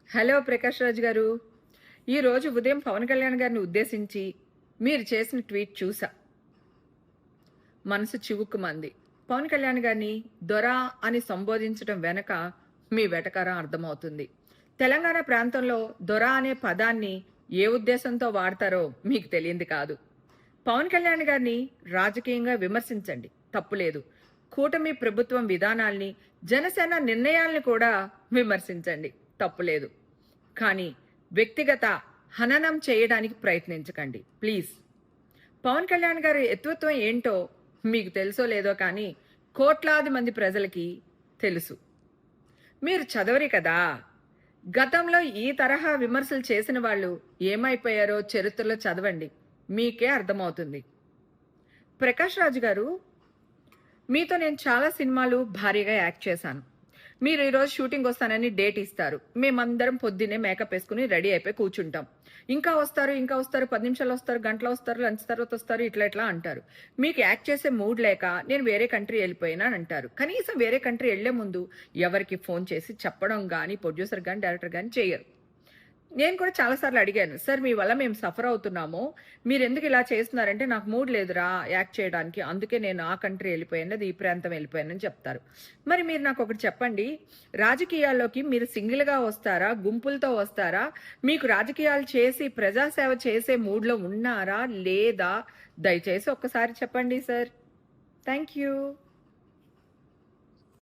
Hello Prakash Raj గారు. ఈరోజు ఉదయం పవన్ కళ్యాణ్ గారిని ఉద్దేశించి మీరు చేసిన ట్వీట్ చూసా. మనసు చివుక్కుమంది. పవన్ కళ్యాణ్ గారిని దొర అని సంబోధించడం వెనక మీ వెటకారం అర్థమవుతుంది. తెలంగాణ ప్రాంతంలో దొర అనే పదాన్ని ఏ ఉద్దేశంతో వాడతారో మీకు తెలియంది కాదు. పవన్ కళ్యాణ్ గారిని రాజకీయంగా విమర్శించండి, తప్పులేదు. కూటమి ప్రభుత్వం విధానాల్ని, జనసేన నిర్ణయాల్ని కూడా విమర్శించండి, తప్పులేదు. కానీ వ్యక్తిగత హననం చేయడానికి ప్రయత్నించకండి ప్లీజ్. పవన్ కళ్యాణ్ గారి ఎత్వత్వం ఏంటో మీకు తెలుసో లేదో కానీ కోట్లాది మంది ప్రజలకి తెలుసు. మీరు చదవరి కదా. గతంలో ఈ తరహా విమర్శలు చేసిన వాళ్ళు ఏమైపోయారో చరిత్రలో చదవండి, మీకే అర్థమవుతుంది. ప్రకాష్ రాజ్ గారు, మీతో నేను చాలా సినిమాలు భారీగా యాక్ట్ చేశాను. మీరు ఈరోజు షూటింగ్ వస్తానని డేట్ ఇస్తారు. మేమందరం పొద్దున్నే మేకప్ వేసుకుని రెడీ అయిపోయి కూర్చుంటాం. ఇంకా వస్తారు 10 నిమిషాలు వస్తారు, గంటలు వస్తారు, లంచ్ తర్వాత వస్తారు, ఇట్లా అంటారు. మీకు యాక్ట్ చేసే మూడ్ లేక నేను వేరే కంట్రీ వెళ్ళిపోయినా అంటారు. కనీసం వేరే కంట్రీ వెళ్లే ముందు ఎవరికి ఫోన్ చేసి చెప్పడం కానీ ప్రొడ్యూసర్ కానీ డైరెక్టర్ కానీ చేయరు. నేను కూడా చాలాసార్లు అడిగాను, సార్ మీ వల్ల మేము సఫర్ అవుతున్నాము, మీరు ఎందుకు ఇలా చేస్తున్నారంటే నాకు మూడ్ లేదురా యాక్ట్ చేయడానికి, అందుకే నేను ఆ కంట్రీ వెళ్ళిపోయాను, అది ఈ ప్రాంతం వెళ్ళిపోయానని చెప్తారు. మరి మీరు నాకు ఒకటి చెప్పండి, రాజకీయాల్లోకి మీరు సింగిల్గా వస్తారా, గుంపులతో వస్తారా, మీకు రాజకీయాలు చేసి ప్రజాసేవ చేసే మూడ్లో ఉన్నారా లేదా? దయచేసి ఒక్కసారి చెప్పండి సార్. Thank you.